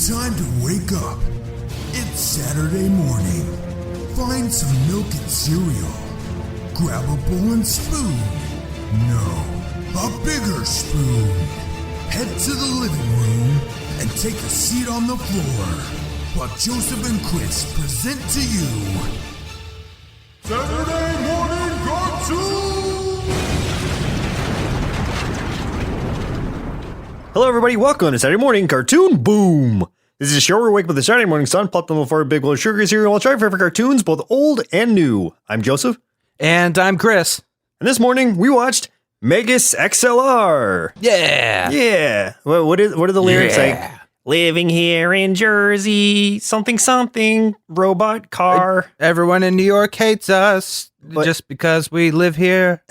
Time to wake up. It's Saturday morning. Find some milk and cereal. Grab a bowl and spoon. No, a bigger spoon. Head to the living room and take a seat on the floor while Joseph and Chris present to you Saturday Morning Cartoon! Hello everybody, welcome to Saturday Morning Cartoon Boom! This is a show where we wake up with the Saturday morning sun, plop them before a big bowl of sugar cereal, and I'll try your favorite cartoons, both old and new. I'm Joseph. And I'm Chris. And this morning, we watched Megas XLR. Yeah! Yeah! What are the lyrics like? Living here in Jersey, something, robot car. Everyone in New York hates us just because we live here.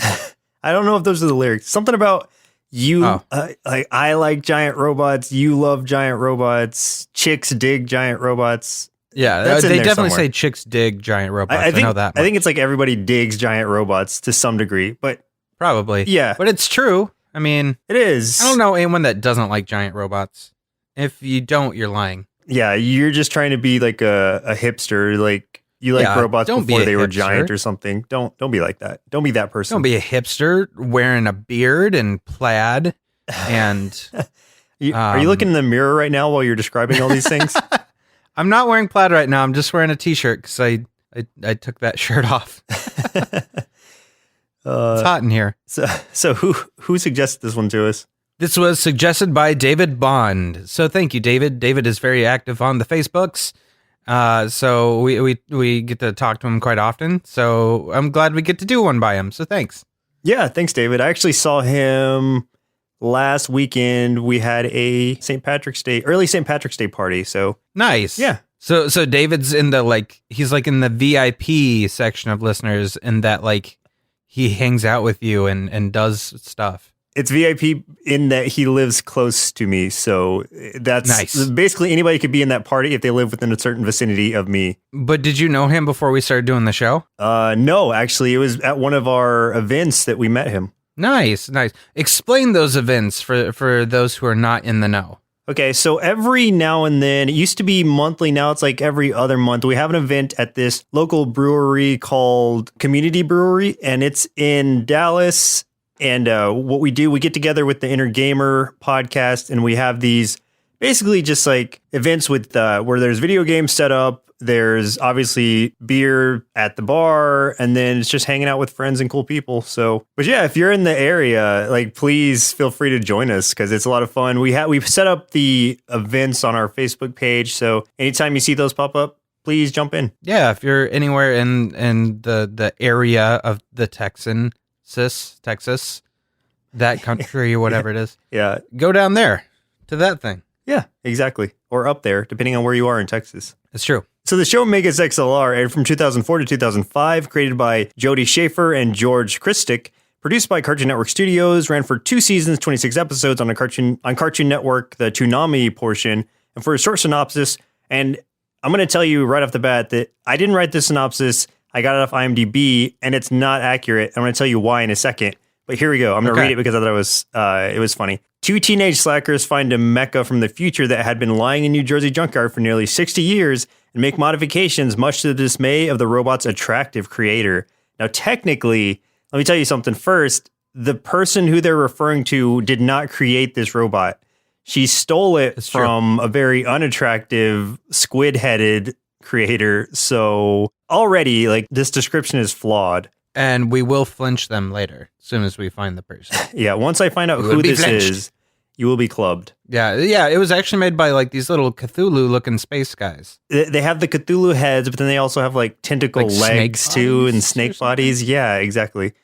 I don't know if those are the lyrics. Something about you, like I like giant robots, you love giant robots, chicks dig giant robots. Yeah, they definitely say chicks dig giant robots. I know that much. I think it's like everybody digs giant robots to some degree, but probably. Yeah. But it's true. I mean, it is. I don't know anyone that doesn't like giant robots. If you don't, you're lying. Yeah, you're just trying to be like a hipster, like you like robots before they were giant or something. Don't be like that. Don't be that person. Don't be a hipster wearing a beard and plaid and are you looking in the mirror right now while you're describing all these things? I'm not wearing plaid right now. I'm just wearing a t-shirt because I took that shirt off. It's hot in here. So who suggested this one to us? This was suggested by David Bond. So thank you, David. David is very active on the Facebooks. So we get to talk to him quite often. So I'm glad we get to do one by him. So thanks. Yeah, thanks, David. I actually saw him last weekend. We had a early St. Patrick's Day party. So nice. Yeah. So David's in the he's like in the VIP section of listeners, and that he hangs out with you and does stuff. It's VIP in that he lives close to me, so that's nice. Basically, anybody could be in that party if they live within a certain vicinity of me. But did you know him before we started doing the show? No, actually, it was at one of our events that we met him. Nice. Explain those events for those who are not in the know. Okay, so every now and then, it used to be monthly, now it's like every other month, we have an event at this local brewery called Community Brewery, and it's in Dallas. And what we do, we get together with the Inner Gamer podcast, and we have these basically just like events with where there's video games set up. There's obviously beer at the bar, and then it's just hanging out with friends and cool people. So, but yeah, if you're in the area, please feel free to join us because it's a lot of fun. We've set up the events on our Facebook page, so anytime you see those pop up, please jump in. Yeah, if you're anywhere in the area of the Texas, that country or whatever it is. Yeah. Go down there to that thing. Yeah, exactly. Or up there, depending on where you are in Texas. It's true. So the show Megas XLR aired from 2004 to 2005, created by Jody Schaefer and George Christick, produced by Cartoon Network Studios, ran for 2 seasons, 26 episodes on Cartoon Network, the Toonami portion. And for a short synopsis, and I'm going to tell you right off the bat that I didn't write this synopsis. I got it off IMDB, and it's not accurate. I'm going to tell you why in a second. But here we go. I'm going to read it because I thought it was funny. 2 teenage slackers find a mecha from the future that had been lying in New Jersey junkyard for nearly 60 years and make modifications, much to the dismay of the robot's attractive creator. Now, technically, let me tell you something first. The person who they're referring to did not create this robot. She stole it from a very unattractive, squid-headed creator. So already, this description is flawed. And we will flinch them later, as soon as we find the person. Yeah, once I find out who this is, you will be clubbed. Yeah, it was actually made by these little Cthulhu-looking space guys. They have the Cthulhu heads, but then they also have tentacle legs too, and snake bodies. Yeah, exactly.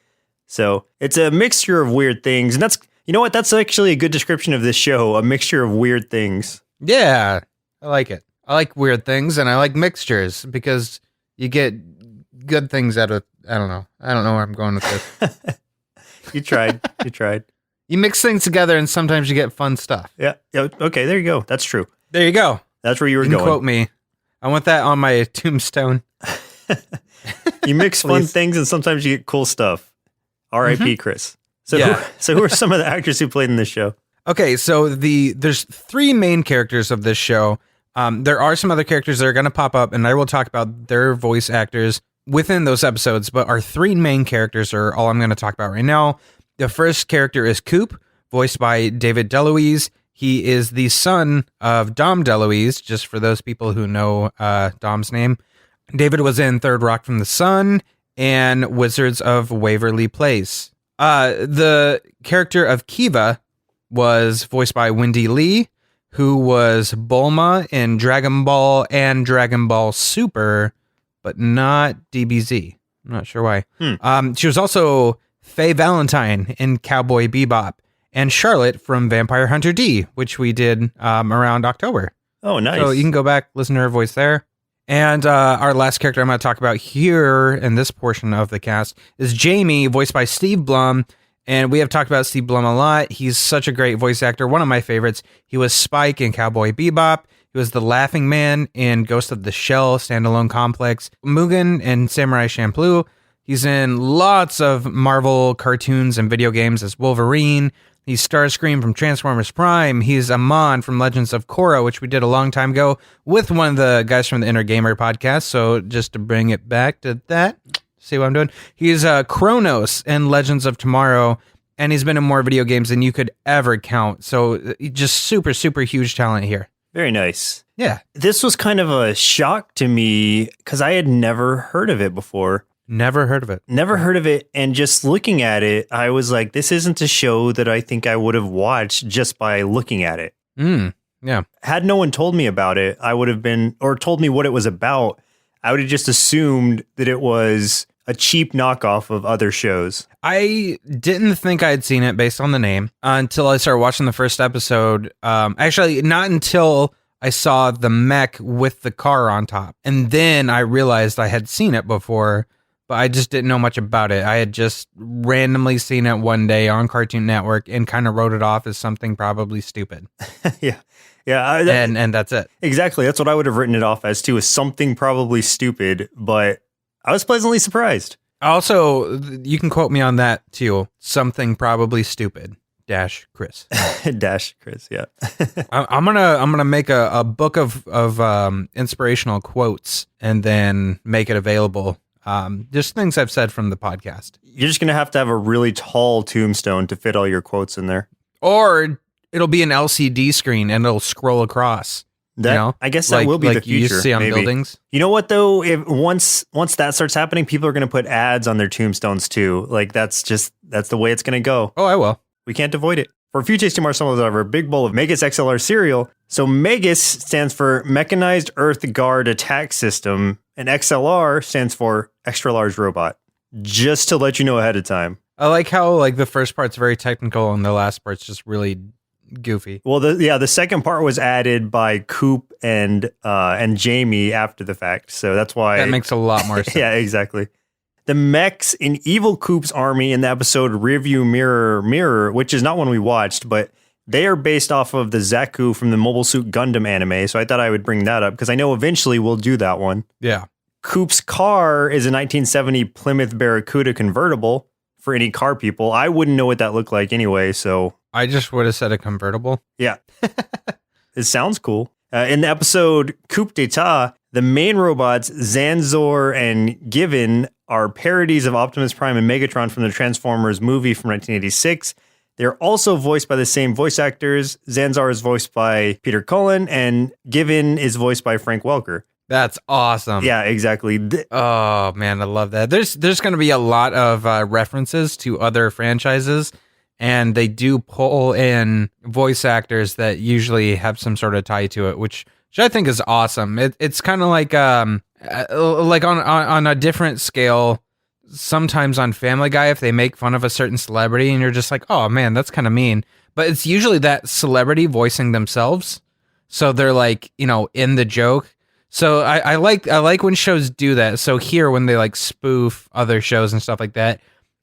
So it's a mixture of weird things, and that's actually a good description of this show: a mixture of weird things. Yeah, I like it. I like weird things, and I like mixtures because you get good things out of. I don't know where I'm going with this. You tried. You mix things together and sometimes you get fun stuff. Yeah. Okay, there you go. That's true. There you go. That's where you were going. Quote me. I want that on my tombstone. You mix fun things and sometimes you get cool stuff. R.I.P. Chris. So who are some of the actors who played in this show? Okay, so there's 3 main characters of this show. There are some other characters that are going to pop up, and I will talk about their voice actors within those episodes, but our three main characters are all I'm going to talk about right now. The first character is Coop, voiced by David DeLuise. He is the son of Dom DeLuise, just for those people who know Dom's name. David was in Third Rock from the Sun and Wizards of Waverly Place. The character of Kiva was voiced by Wendy Lee, who was Bulma in Dragon Ball and Dragon Ball Super, but not DBZ. I'm not sure why. She was also Faye Valentine in Cowboy Bebop and Charlotte from Vampire Hunter D, which we did around October. Oh, nice. So you can go back, listen to her voice there. And our last character I'm going to talk about here in this portion of the cast is Jamie, voiced by Steve Blum. And we have talked about Steve Blum a lot. He's such a great voice actor, one of my favorites. He was Spike in Cowboy Bebop. He was the Laughing Man in Ghost of the Shell, Standalone Complex, Mugen in Samurai Champloo. He's in lots of Marvel cartoons and video games as Wolverine. He's Starscream from Transformers Prime. He's Amon from Legends of Korra, which we did a long time ago with one of the guys from the Inner Gamer podcast. So just to bring it back to that, see what I'm doing? He's Kronos in Legends of Tomorrow, and he's been in more video games than you could ever count. So just super, super huge talent here. Very nice. Yeah. This was kind of a shock to me because I had never heard of it before. Never heard of it. Never heard of it. And just looking at it, I was like, this isn't a show that I think I would have watched just by looking at it. Yeah. Had no one told me about it, I would have been, or told me what it was about, I would have just assumed that it was a cheap knockoff of other shows. I didn't think I'd seen it based on the name until I started watching the first episode. Actually, not until I saw the mech with the car on top. And then I realized I had seen it before, but I just didn't know much about it. I had just randomly seen it one day on Cartoon Network and kind of wrote it off as something probably stupid. Yeah. And that's it. Exactly. That's what I would have written it off as too, as something probably stupid, but I was pleasantly surprised. Also, you can quote me on that too. Something probably stupid. Chris. Chris, yeah. I'm gonna make a book of inspirational quotes and then make it available. Just things I've said from the podcast. You're just gonna have to have a really tall tombstone to fit all your quotes in there, or it'll be an LCD screen and it'll scroll across. That, I guess that will be the future. You see on buildings. You know what though? If once that starts happening, people are going to put ads on their tombstones too. Like that's the way it's going to go. Oh, I will. We can't avoid it. For a few tasty marshmallows, I have a big bowl of Megas XLR cereal. So Megas stands for Mechanized Earth Guard Attack System, and XLR stands for Extra Large Robot. Just to let you know ahead of time. I like how the first part's very technical and the last part's just really goofy. Well, the second part was added by Coop and Jamie after the fact, so that's why that makes a lot more sense. Yeah, exactly. The mechs in Evil Coop's army in the episode Rearview Mirror, which is not one we watched, but they are based off of the Zaku from the Mobile Suit Gundam anime, so I thought I would bring that up because I know eventually we'll do that one. Yeah. Coop's car is a 1970 Plymouth Barracuda convertible. For any car people, I wouldn't know what that looked like anyway, so I just would have said a convertible. Yeah. It sounds cool. In the episode Coup d'etat, the main robots, Zanzor and Given, are parodies of Optimus Prime and Megatron from the Transformers movie from 1986. They're also voiced by the same voice actors. Zanzor is voiced by Peter Cullen, and Given is voiced by Frank Welker. That's awesome. Yeah, exactly. Oh, man, I love that. There's going to be a lot of references to other franchises, and they do pull in voice actors that usually have some sort of tie to it, which I think is awesome. It's kind of like on a different scale. Sometimes on Family Guy, if they make fun of a certain celebrity, and you're just like, oh man, that's kind of mean. But it's usually that celebrity voicing themselves, so they're like, in the joke. So I like when shows do that. So here, when they spoof other shows and stuff like that,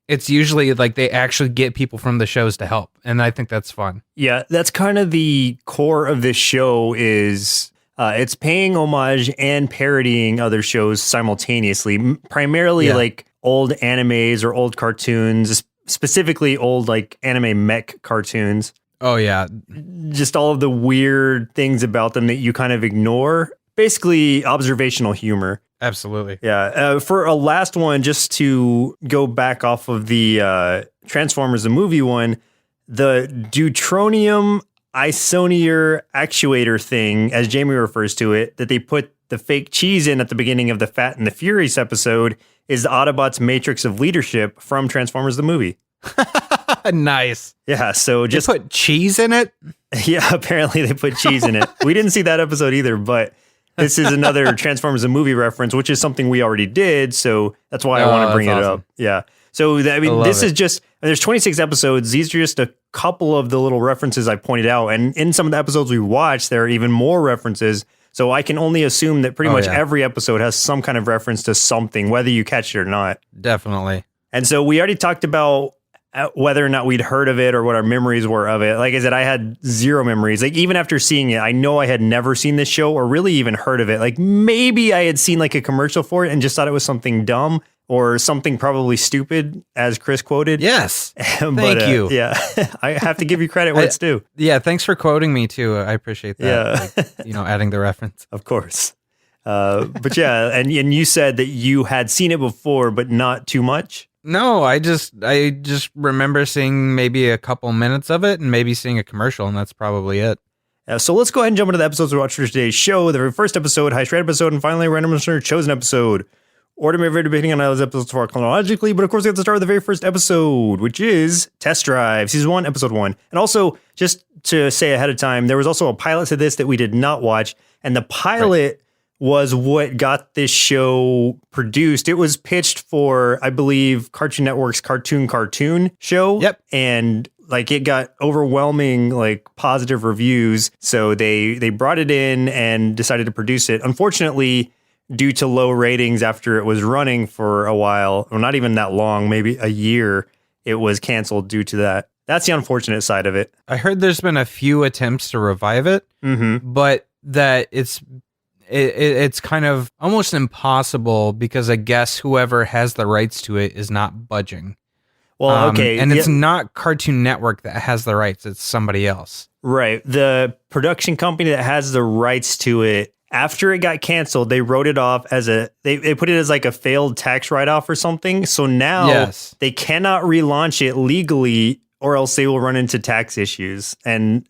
it's usually they actually get people from the shows to help. And I think that's fun. Yeah, that's kind of the core of this show is it's paying homage and parodying other shows simultaneously, primarily old animes or old cartoons, specifically old anime mech cartoons. Oh, yeah. Just all of the weird things about them that you kind of ignore. Basically, observational humor. Absolutely. Yeah. For a last one, just to go back off of the Transformers, the movie one, the deutronium isonier actuator thing, as Jamie refers to it, that they put the fake cheese in at the beginning of the Fat and the Furious episode is the Autobots' matrix of leadership from Transformers, the movie. Nice. Yeah, so just put cheese in it? Yeah, apparently they put cheese in it. We didn't see that episode either, but this is another Transformers the movie reference, which is something we already did, so that's why I want to bring it up. Yeah. So this is just there's 26 episodes. These are just a couple of the little references I pointed out, and in some of the episodes we watched, there are even more references. So I can only assume that pretty much every episode has some kind of reference to something, whether you catch it or not. Definitely. And so we already talked about whether or not we'd heard of it or what our memories were of it. Like I said, I had zero memories. Like even after seeing it, I know I had never seen this show or really even heard of it. Like maybe I had seen like a commercial for it and just thought it was something dumb or something probably stupid, as Chris quoted. Yes. Thank you. Yeah. I have to give you credit where it's due. Yeah. Thanks for quoting me too. I appreciate that. Yeah. Like, adding the reference. Of course. But yeah. And you said that you had seen it before, but not too much. No, I just remember seeing maybe a couple minutes of it and maybe seeing a commercial, and that's probably it. So let's go ahead and jump into the episodes we watched for today's show. The very first episode, highest rated episode, and finally, random listener chosen episode. Order may vary depending on how those episodes fall chronologically, but of course we have to start with the very first episode, which is Test Drive, Season 1, Episode 1. And also, just to say ahead of time, there was also a pilot to this that we did not watch, and the pilot was what got this show produced. It was pitched for, I believe, Cartoon Network's Cartoon show. Yep. And like it got overwhelming like positive reviews. So they brought it in and decided to produce it. Unfortunately, due to low ratings after it was running for a while, or not even that long, maybe a year, it was canceled due to that. That's the unfortunate side of it. I heard there's been a few attempts to revive it, but that it's kind of almost impossible because I guess whoever has the rights to it is not budging. Well, okay. And it's not Cartoon Network that has the rights. It's somebody else. Right. The production company that has the rights to it, after it got canceled, they wrote it off as they put it as like a failed tax write-off or something. So now they cannot relaunch it legally or else they will run into tax issues. And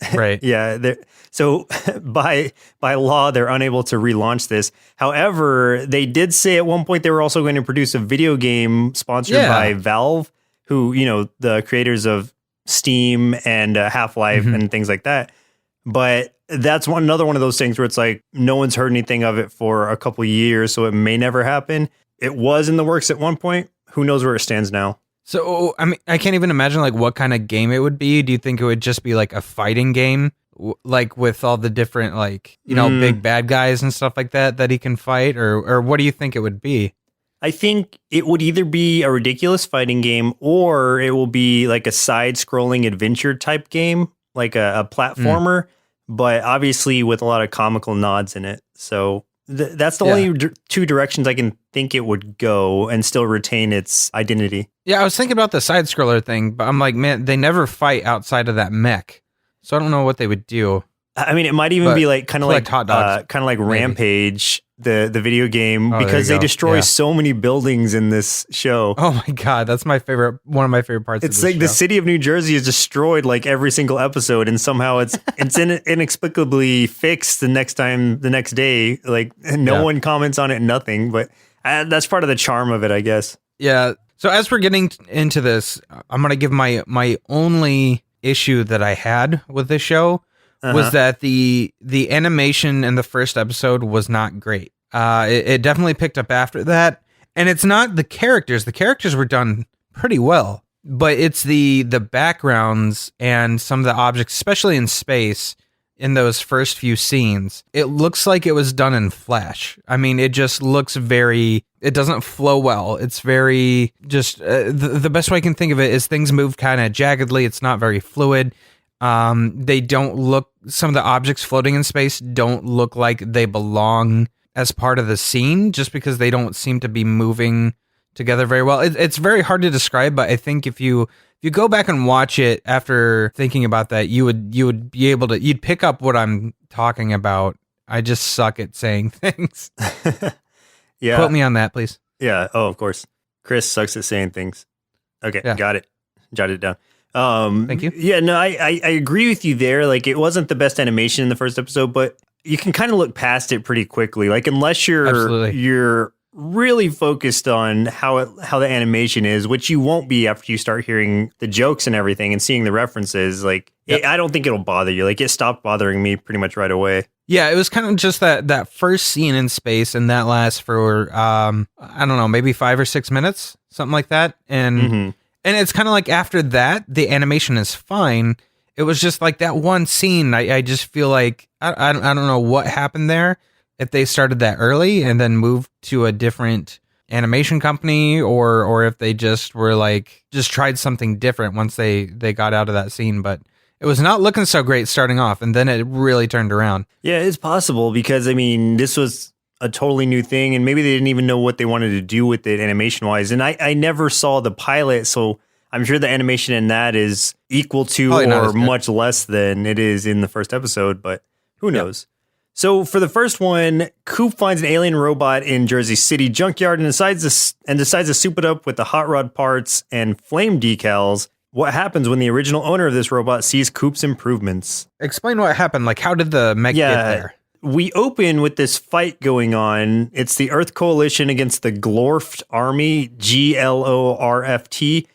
so by law, they're unable to relaunch this. However, they did say at one point they were also going to produce a video game sponsored by Valve, who, the creators of Steam and Half-Life and things like that. But that's another one of those things where it's like no one's heard anything of it for a couple of years, so it may never happen. It was in the works at one point. Who knows where it stands now? So, I mean, I can't even imagine like what kind of game it would be. Do you think it would just be like a fighting game, like with all the different like, big bad guys and stuff like that he can fight, or what do you think it would be? I think it would either be a ridiculous fighting game or it will be like a side-scrolling adventure type game, like a platformer, but obviously with a lot of comical nods in it. So that's the only two directions I can think it would go and still retain its identity. Yeah, I was thinking about the side-scroller thing, but I'm like, man, they never fight outside of that mech. So I don't know what they would do. I mean, it might even be like kind of like hot dogs, kind of like Rampage, the video game, because they destroy so many buildings in this show. Oh my god, that's one of my favorite parts. It's like the city of New Jersey is destroyed like every single episode, and somehow it's inexplicably fixed the next day. Like no one comments on it, nothing. But that's part of the charm of it, I guess. Yeah. So as we're getting into this, I'm gonna give my only issue that I had with this show. Was that the animation in the first episode was not great. It definitely picked up after that. And it's not the characters. The characters were done pretty well. But it's the backgrounds and some of the objects, especially in space, in those first few scenes. It looks like it was done in Flash. I mean, it just looks it doesn't flow well. It's very just, the best way I can think of it is things move kind of jaggedly. It's not very fluid. They don't look, some of the objects floating in space don't look like they belong as part of the scene just because they don't seem to be moving together very well. It's very hard to describe, but I think if you go back and watch it after thinking about that, you would be able to, you'd pick up what I'm talking about. I just suck at saying things. Yeah. Quote me on that, please. Yeah. Oh, of course. Chris sucks at saying things. Okay. Yeah. Got it. Jotted it down. Thank you. Yeah, no, I agree with you there. Like, it wasn't the best animation in the first episode, but you can kind of look past it pretty quickly. Like, unless you're really focused on how the animation is, which you won't be after you start hearing the jokes and everything and seeing the references. Like, I don't think it'll bother you. Like, it stopped bothering me pretty much right away. Yeah, it was kind of just that first scene in space, and that lasts for I don't know, maybe 5 or 6 minutes, something like that. And it's kind of like after that, the animation is fine. It was just like that one scene. I just feel like I don't know what happened there. If they started that early and then moved to a different animation company, or if they just were like just tried something different once they got out of that scene, but it was not looking so great starting off, and then it really turned around. Yeah, it's possible because, I mean, this was a totally new thing, and maybe they didn't even know what they wanted to do with it animation-wise. And I never saw the pilot, so I'm sure the animation in that is equal to or much less than it is in the first episode, but who knows? So for the first one, Coop finds an alien robot in Jersey City junkyard and decides to soup it up with the hot rod parts and flame decals. What happens when the original owner of this robot sees Coop's improvements? Explain what happened. Like, how did the mech get there? We open with this fight going on. It's the Earth Coalition against the Glorft Army, GLORFT.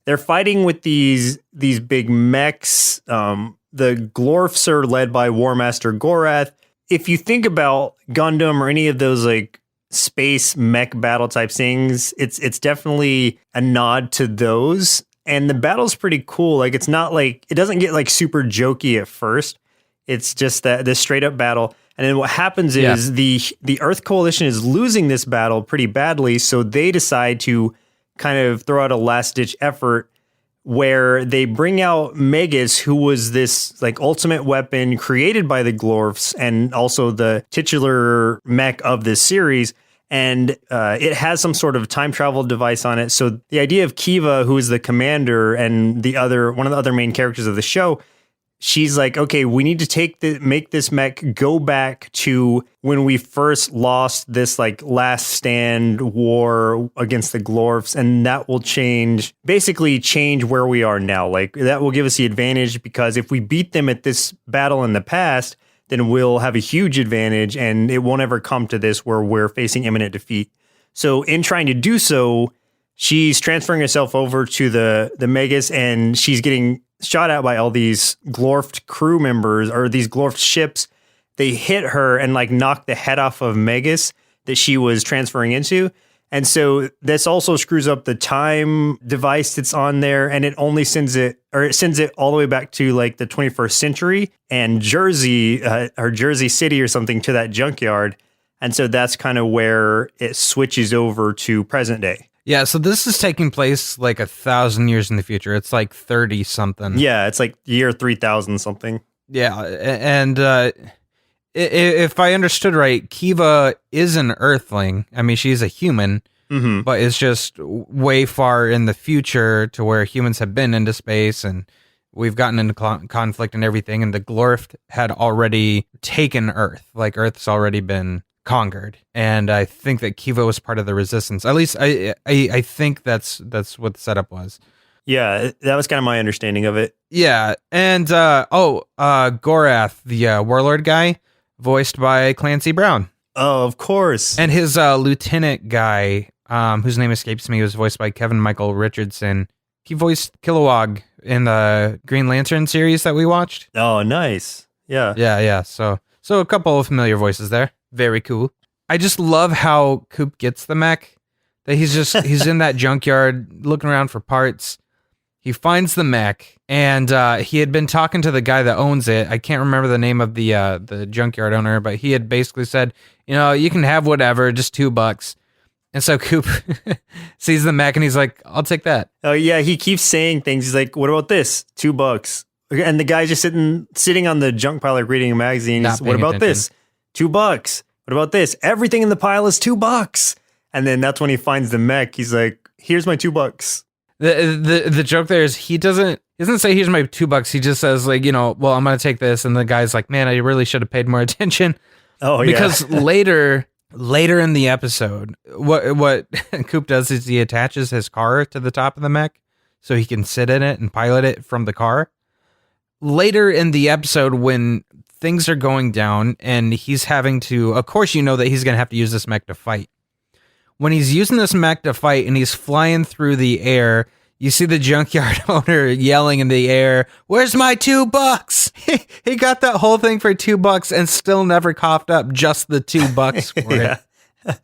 They're fighting with these big mechs. The Glorfs are led by War Master Gorath. If you think about Gundam or any of those like space mech battle type things, it's definitely a nod to those. And the battle's pretty cool. Like, it's not like, it doesn't get like super jokey at first. It's just this straight up battle. And then what happens is the Earth Coalition is losing this battle pretty badly. So they decide to kind of throw out a last ditch effort where they bring out Megas, who was this like ultimate weapon created by the Glorfs and also the titular mech of this series. And it has some sort of time travel device on it. So the idea of Kiva, who is the commander and one of the other main characters of the show, she's like, okay, we need to make this mech go back to when we first lost this like last stand war against the Glorfs, and that will change where we are now. Like, that will give us the advantage, because if we beat them at this battle in the past, then we'll have a huge advantage, and it won't ever come to this where we're facing imminent defeat. So in trying to do so, she's transferring herself over to the Megas, and she's getting shot at by all these Glorft crew members, or these Glorft ships. They hit her and like knock the head off of Megas that she was transferring into. And so this also screws up the time device that's on there, and it only sends it all the way back to like the 21st century and Jersey, or Jersey City or something, to that junkyard. And so that's kind of where it switches over to present day. Yeah, so this is taking place like 1,000 years in the future. It's like 30 something. Yeah, it's like year 3000 something. Yeah, and if I understood right, Kiva is an Earthling. I mean, she's a human, but it's just way far in the future to where humans have been into space, and we've gotten into conflict and everything, and the Glorft had already taken Earth. Like, Earth's already been conquered, and I think that Kiva was part of the resistance. At least I think that's what the setup was. Yeah, that was kind of my understanding of it. Yeah, and Gorath, the warlord guy, voiced by Clancy Brown. Oh, of course. And his lieutenant guy, whose name escapes me, was voiced by Kevin Michael Richardson. He voiced Kilowog in the Green Lantern series that we watched. Oh, nice. Yeah. Yeah. So a couple of familiar voices there. Very cool. I just love how Coop gets the mech. That he's in that junkyard looking around for parts. He finds the mech, and he had been talking to the guy that owns it. I can't remember the name of the junkyard owner, but he had basically said, you can have whatever, just $2. And so Coop sees the mech, and he's like, I'll take that. Oh yeah, he keeps saying things. He's like, what about this? $2. And the guy's just sitting on the junk pile, like reading a magazine. What about this? $2. What about this? Everything in the pile is $2. And then that's when he finds the mech. He's like, here's my $2. The joke there is he doesn't say here's my $2. He just says like, well, I'm going to take this. And the guy's like, man, I really should have paid more attention. Oh, yeah. Because later in the episode, what Coop does is he attaches his car to the top of the mech so he can sit in it and pilot it from the car. Later in the episode, when things are going down and he's having to, of course, that he's going to have to use this mech to fight. When he's using this mech to fight and he's flying through the air, you see the junkyard owner yelling in the air, "Where's my $2?" He got that whole thing for $2 and still never coughed up just the $2 for it.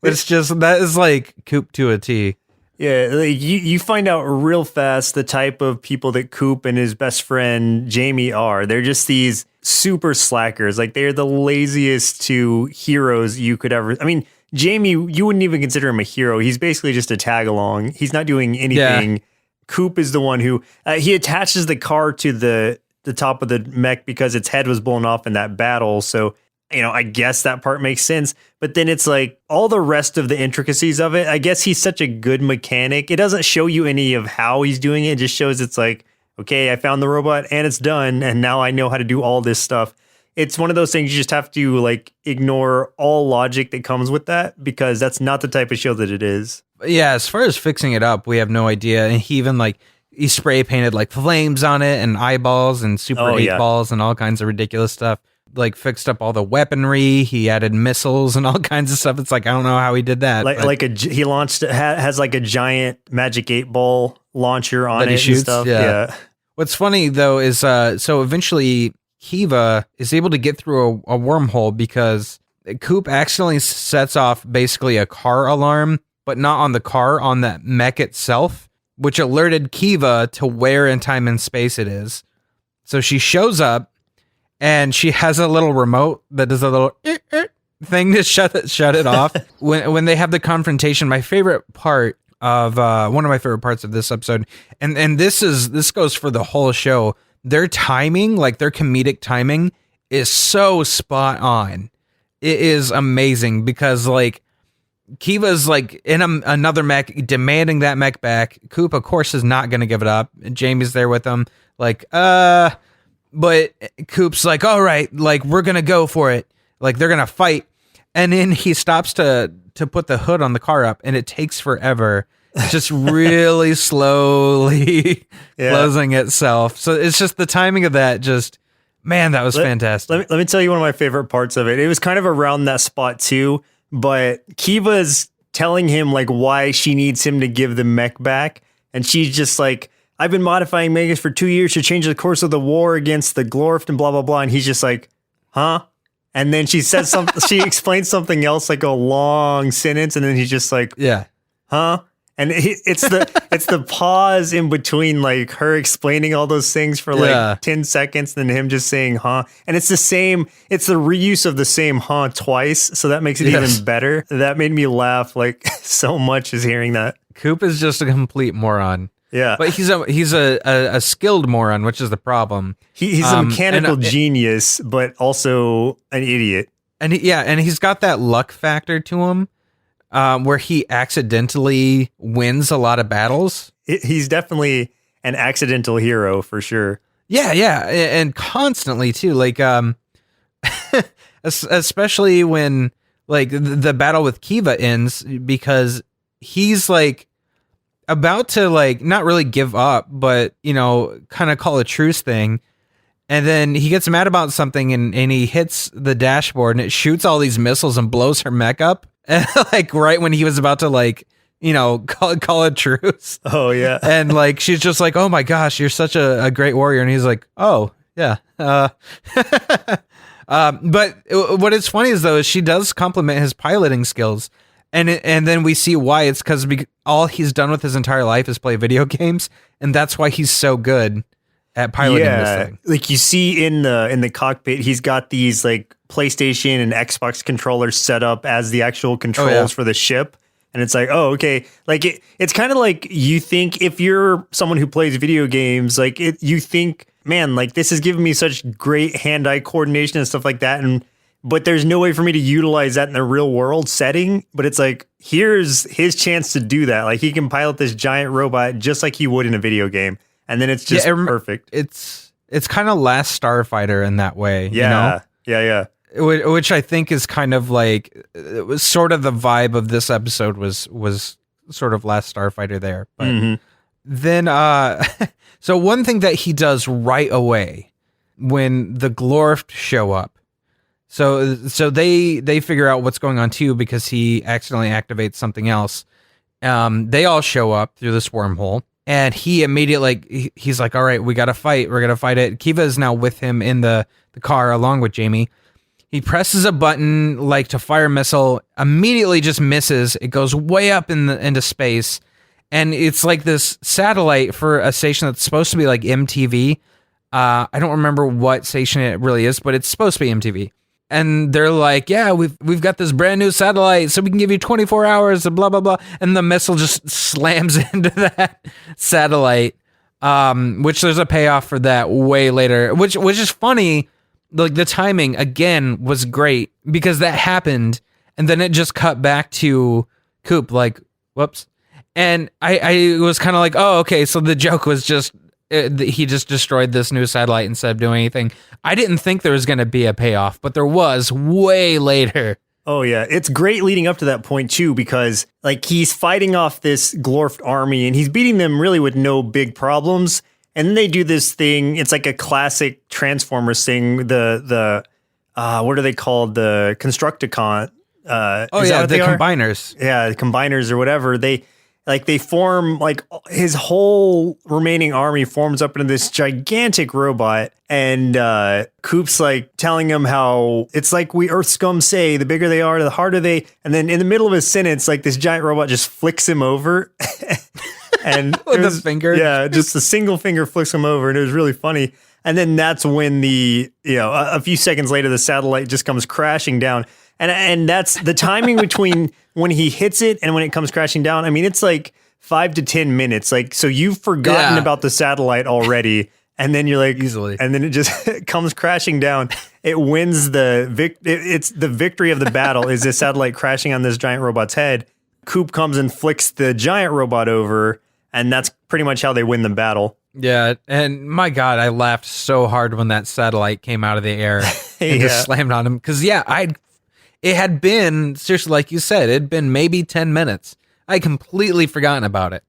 It's just, that is like Coop to a T. Yeah, like you find out real fast the type of people that Coop and his best friend Jamie are. They're just these super slackers. Like, they're the laziest two heroes you could ever. I mean, Jamie, you wouldn't even consider him a hero. He's basically just a tag along. He's not doing anything. Yeah. Coop is the one who he attaches the car to the top of the mech because its head was blown off in that battle. So, I guess that part makes sense. But then it's like all the rest of the intricacies of it. I guess he's such a good mechanic. It doesn't show you any of how he's doing it. It just shows it's like, okay, I found the robot and it's done. And now I know how to do all this stuff. It's one of those things you just have to like ignore all logic that comes with that, because that's not the type of show that it is. Yeah, as far as fixing it up, we have no idea. And he even he spray painted like flames on it and eyeballs and super 8 balls and all kinds of ridiculous stuff. Like fixed up all the weaponry. He added missiles and all kinds of stuff. It's like, I don't know how he did that. He launched has like a giant magic 8-ball launcher on it and stuff. Yeah. What's funny though is so eventually Kiva is able to get through a wormhole because Coop accidentally sets off basically a car alarm, but not on the car, on the mech itself, which alerted Kiva to where in time and space it is. So she shows up and she has a little remote that does a little thing to shut it off. When they have the confrontation, my favorite part of one of my favorite parts of this episode, and this goes for the whole show. Their timing, like their comedic timing, is so spot on. It is amazing because like Kiva's like in another mech demanding that mech back. Coop, of course, is not going to give it up. Jamie's there with him. Like, but Coop's like, all right, like we're going to go for it. Like they're going to fight. And then he stops to put the hood on the car up and it takes forever. It's just really slowly closing itself. So it's just the timing of that. Just, man, that was fantastic. Let me tell you one of my favorite parts of it. It was kind of around that spot too, but Kiva's telling him like why she needs him to give the mech back. And she's just like, I've been modifying megas for 2 years to change the course of the war against the Glorft and blah, blah, blah. And he's just like, huh? And then she says something, she explains something else, like a long sentence. And then he's just like, yeah, huh? And it's the pause in between, like her explaining all those things for like 10 seconds, and then him just saying, huh? And it's the reuse of the same huh twice. So that makes it even better. That made me laugh like so much as hearing that. Coop is just a complete moron. Yeah. But he's a skilled moron, which is the problem. He's a mechanical genius, but also an idiot. And he's got that luck factor to him. Where he accidentally wins a lot of battles. He's definitely an accidental hero for sure. Yeah, and constantly too. Like, especially when like the battle with Kiva ends, because he's like about to like not really give up, but kind of call a truce thing. And then he gets mad about something and he hits the dashboard and it shoots all these missiles and blows her mech up. And like right when he was about to like, call a truce. Oh yeah. And like, she's just like, oh my gosh, you're such a great warrior. And he's like, oh yeah. But what is funny is though, is she does compliment his piloting skills. And then we see why. It's because all he's done with his entire life is play video games. And that's why he's so good at piloting this thing. Like you see in the cockpit, he's got these like PlayStation and Xbox controllers set up as the actual controls for the ship. And it's like, oh, okay. Like it's kind of like you think if you're someone who plays video games, like you think, man, like this is giving me such great hand-eye coordination and stuff like that. but there's no way for me to utilize that in the real world setting. But it's like, here's his chance to do that. Like, he can pilot this giant robot just like he would in a video game. And then it's just perfect. It's kind of Last Starfighter in that way. Yeah. You know? Yeah. Which I think is kind of like, it was sort of the vibe of this episode was sort of Last Starfighter there. But then, so one thing that he does right away when the Glorft show up, so they figure out what's going on too, because he accidentally activates something else. They all show up through this wormhole, and he immediately, he's like, all right, we got to fight. We're going to fight it. Kiva is now with him in the car along with Jamie. He presses a button like to fire a missile, immediately just misses. It goes way up into space. And it's like this satellite for a station that's supposed to be like MTV. I don't remember what station it really is, but it's supposed to be MTV. And they're like, yeah, we've got this brand new satellite, so we can give you 24 hours of blah, blah, blah. And the missile just slams into that satellite, which there's a payoff for that way later, which is funny. Like, the timing, again, was great because that happened, and then it just cut back to Coop, like, whoops. And I was kind of like, oh, okay, so the joke was just, he just destroyed this new satellite instead of doing anything. I didn't think there was going to be a payoff, but there was way later. Oh, yeah. It's great leading up to that point, too, because, like, he's fighting off this Glorft army, and he's beating them really with no big problems. And then they do this thing. It's like a classic Transformers thing. The what are they called? The Constructicon. The combiners. Yeah, the combiners or whatever. They form, like, his whole remaining army forms up into this gigantic robot. And Coop's like telling him how it's like we Earth scum say, the bigger they are, the harder they. And then in the middle of his sentence, like, this giant robot just flicks him over. And with a finger. Yeah, just a single finger flicks him over, and it was really funny. And then that's when a few seconds later, the satellite just comes crashing down. And that's the timing between when he hits it and when it comes crashing down. I mean, it's like 5 to 10 minutes. Like, so you've forgotten about the satellite already, and then you're like, easily, and then it just comes crashing down. It wins it's the victory of the battle is this satellite crashing on this giant robot's head. Coop comes and flicks the giant robot over, and that's pretty much how they win the battle. Yeah, and my God, I laughed so hard when that satellite came out of the air and just slammed on him. Because, it had been, seriously, like you said, it had been maybe 10 minutes. I'd completely forgotten about it.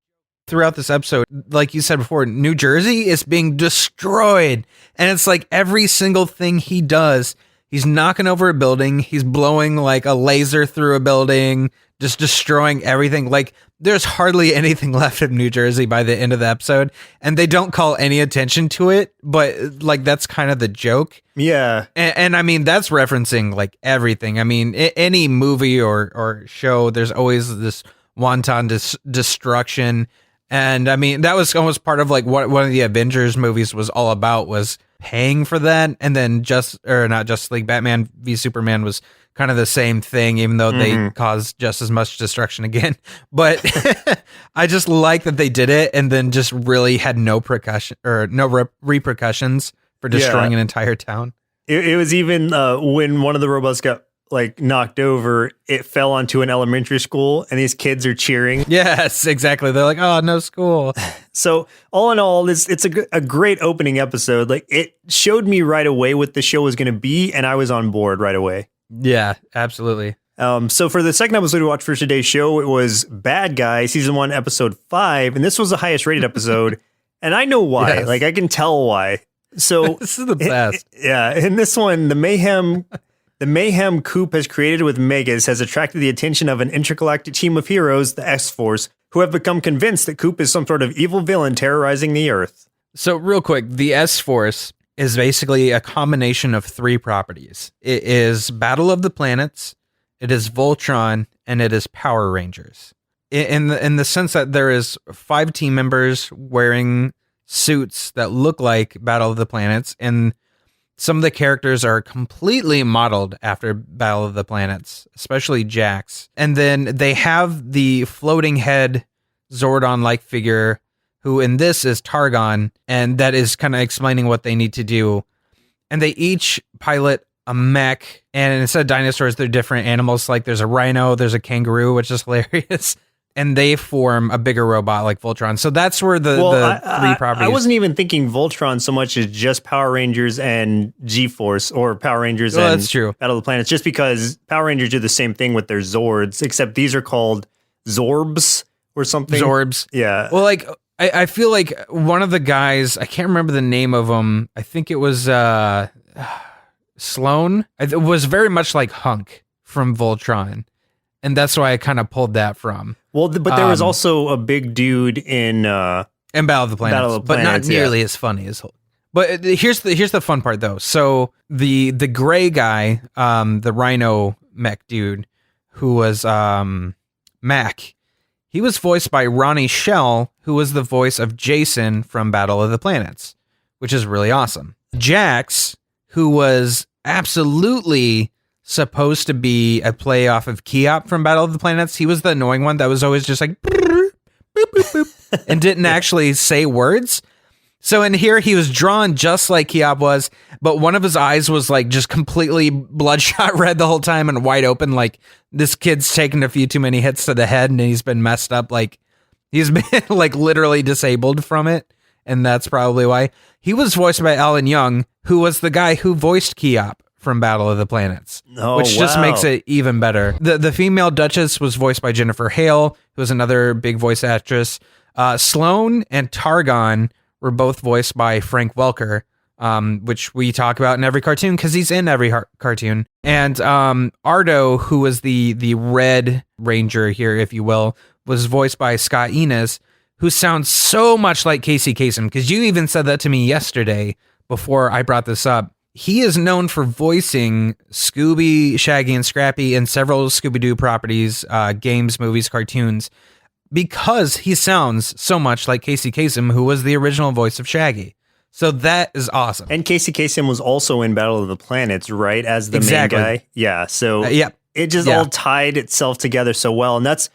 Throughout this episode, like you said before, New Jersey is being destroyed. And it's like every single thing he does, he's knocking over a building, he's blowing like a laser through a building, just destroying everything. Like, there's hardly anything left of New Jersey by the end of the episode, and they don't call any attention to it, but like, that's kind of the joke. Yeah. And I mean, that's referencing like everything. I mean, any movie or show, there's always this wanton destruction. And I mean, that was almost part of like what one of the Avengers movies was all about, was paying for that. And then not Justice League, Batman v Superman was kind of the same thing, even though they caused just as much destruction again. But I just like that they did it and then just really had no repercussions for destroying an entire town. It was even when one of the robots got like knocked over, it fell onto an elementary school, and these kids are cheering. Yes, exactly. They're like, oh, no school. So all in all, it's a great opening episode. Like, it showed me right away what the show was going to be, and I was on board right away. Yeah, absolutely. So for the second episode we watched for today's show, it was Bad Guy, season 1, episode 5, and this was the highest rated episode. And I know why. Yes. Like, I can tell why. So this is the best. In this one, the mayhem Coop has created with Megas has attracted the attention of an intergalactic team of heroes, the X-Force, who have become convinced that Coop is some sort of evil villain terrorizing the Earth. So real quick, the S-Force is basically a combination of 3 properties. It is Battle of the Planets, it is Voltron, and it is Power Rangers. In the sense that there is 5 team members wearing suits that look like Battle of the Planets, and some of the characters are completely modeled after Battle of the Planets, especially Jax. And then they have the floating head Zordon-like figure, who in this is Targon, and that is kind of explaining what they need to do. And they each pilot a mech, and instead of dinosaurs, they're different animals. Like there's a rhino, there's a kangaroo, which is hilarious. And they form a bigger robot like Voltron. So that's where the three properties. I wasn't even thinking Voltron so much as just Power Rangers and G-Force, or Power Rangers and that's true. Battle of the Planets, just because Power Rangers do the same thing with their Zords, except these are called Zorbs or something. Zorbs. Yeah. Well, like, I feel like one of the guys, I can't remember the name of him. I think it was Sloan. It was very much like Hunk from Voltron. And that's why I kind of pulled that from. Well, but there was also a big dude in Battle of the Planets, but not nearly as funny as. But here's the fun part though. So the gray guy, the Rhino mech dude, who was Mac, he was voiced by Ronnie Shell, who was the voice of Jason from Battle of the Planets, which is really awesome. Jax, who was absolutely supposed to be a play off of Keop from Battle of the Planets. He was the annoying one that was always just like boop, boop, boop, and didn't actually say words. So in here, he was drawn just like Keop was, but one of his eyes was like just completely bloodshot red the whole time and wide open. Like this kid's taken a few too many hits to the head and he's been messed up. Like he's been like literally disabled from it. And that's probably why. He was voiced by Alan Young, who was the guy who voiced Keop from Battle of the Planets, which just makes it even better. The female Duchess was voiced by Jennifer Hale, who was another big voice actress. Sloan and Targon were both voiced by Frank Welker, which we talk about in every cartoon because he's in every cartoon. And Ardo, who was the Red Ranger here, if you will, was voiced by Scott Enos, who sounds so much like Casey Kasem, because you even said that to me yesterday before I brought this up. He is known for voicing Scooby, Shaggy, and Scrappy in several Scooby-Doo properties, games, movies, cartoons, because he sounds so much like Casey Kasem, who was the original voice of Shaggy. So that is awesome. And Casey Kasem was also in Battle of the Planets, right? As the main guy. Yeah. So it just all tied itself together so well. And that's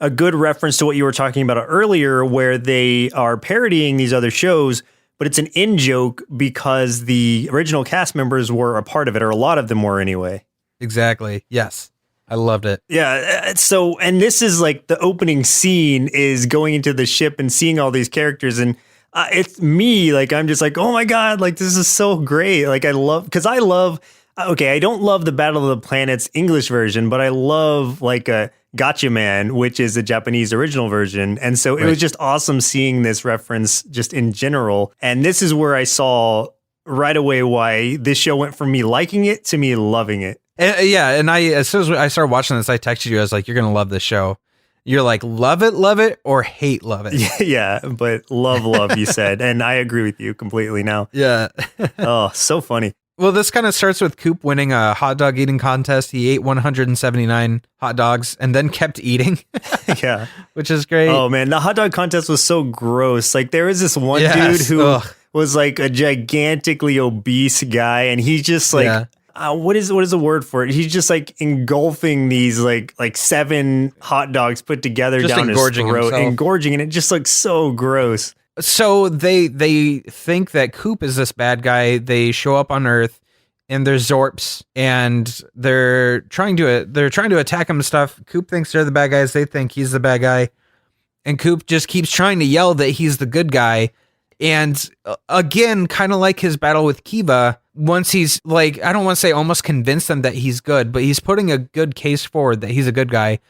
a good reference to what you were talking about earlier, where they are parodying these other shows, but it's an in-joke because the original cast members were a part of it, or a lot of them were anyway. Exactly. Yes. I loved it. Yeah. So, and this is like the opening scene is going into the ship and seeing all these characters. And it's me, like, I'm just like, oh my God, like, this is so great. Like, I don't love the Battle of the Planets English version, but I love like a Gotcha Man, which is the Japanese original version. And so it was just awesome seeing this reference just in general. And this is where I saw right away why this show went from me liking it to me loving it. And as soon as I started watching this, I texted you. I was like, you're going to love this show. You're like, love it, or hate love it. Yeah, but love, you said. And I agree with you completely now. Yeah. Oh, so funny. Well, this kind of starts with Coop winning a hot dog eating contest. He ate 179 hot dogs and then kept eating. Yeah. Which is great. Oh, man. The hot dog contest was so gross. Like, there was this one dude who was like a gigantically obese guy, and he's just like, what is the word for it? He's just like engulfing these like 7 hot dogs put together just down his throat, engorging, and it just looks so gross. So they think that Coop is this bad guy. They show up on Earth and they're Zorps, and they're trying to attack him and stuff. Coop thinks they're the bad guys. They think he's the bad guy, and Coop just keeps trying to yell that he's the good guy. And again, kind of like his battle with Kiva, once he's like, I don't want to say almost convinced them that he's good, but he's putting a good case forward that he's a good guy.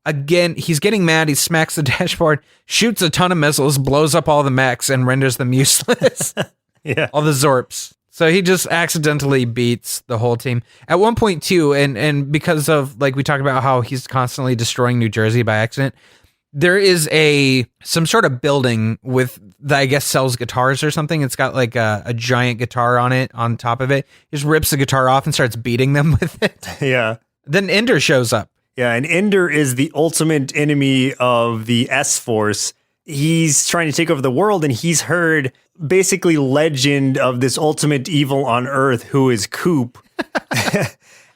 Again, he's getting mad. He smacks the dashboard, shoots a ton of missiles, blows up all the mechs, and renders them useless. Yeah. All the Zorps. So he just accidentally beats the whole team. At one point, too, and because of, like, we talked about how he's constantly destroying New Jersey by accident, there is some sort of building that I guess sells guitars or something. It's got like a giant guitar on it, on top of it. He just rips the guitar off and starts beating them with it. Yeah. Then Ender shows up. Yeah, and Ender is the ultimate enemy of the S-Force. He's trying to take over the world, and he's heard basically legend of this ultimate evil on Earth who is Coop.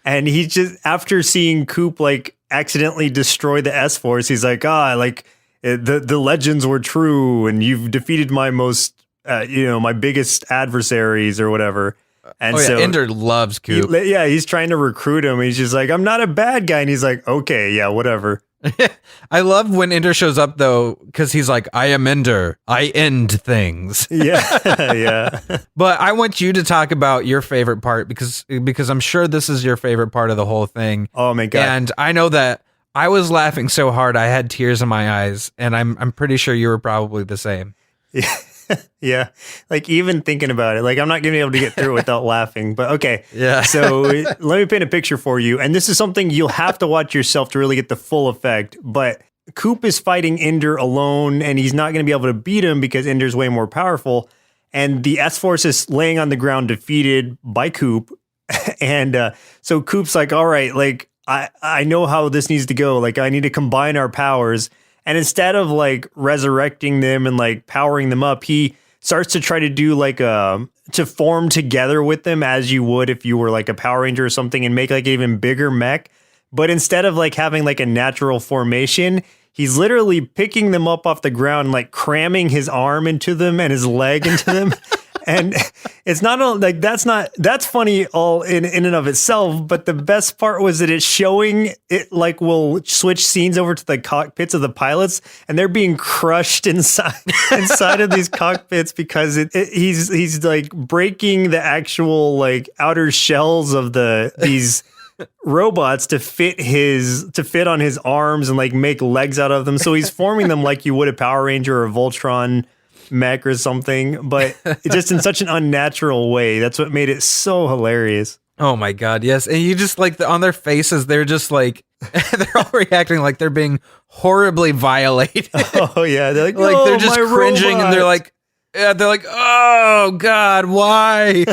And he just, after seeing Coop like accidentally destroy the S-Force, he's like, the legends were true, and you've defeated my most, my biggest adversaries or whatever. And Oh yeah, so Ender loves Coop. he's trying to recruit him. He's just like, I'm not a bad guy. And he's like, okay, yeah, whatever. I love when Ender shows up though, because he's like, I am Ender. I end things. Yeah, yeah. But I want you to talk about your favorite part because I'm sure this is your favorite part of the whole thing. Oh my God. And I know that I was laughing so hard I had tears in my eyes, and I'm pretty sure you were probably the same. Yeah. Yeah. Like even thinking about it, like I'm not going to be able to get through it without laughing, but okay. Yeah. So let me paint a picture for you. And this is something you'll have to watch yourself to really get the full effect. But Coop is fighting Ender alone and he's not going to be able to beat him because Ender's way more powerful. And the S-Force is laying on the ground defeated by Coop. And so Coop's like, all right, like I know how this needs to go. Like I need to combine our powers. And instead of like resurrecting them and like powering them up, he starts to try to do like to form together with them as you would if you were like a Power Ranger or something and make like an even bigger mech. But instead of like having like a natural formation, he's literally picking them up off the ground and like cramming his arm into them and his leg into them. And it's not like that's funny all in and of itself. But the best part was that it's showing it like we'll switch scenes over to the cockpits of the pilots and they're being crushed inside of these cockpits because he's like breaking the actual like outer shells of these robots to fit on his arms and like make legs out of them. So he's forming them like you would a Power Ranger or a Voltron mech or something, but just in such an unnatural way. That's what made it so hilarious. Oh my God, yes. And you just like on their faces, they're just like, they're all reacting like they're being horribly violated. Oh yeah. They're like they're just cringing robot. And they're like, oh God, why?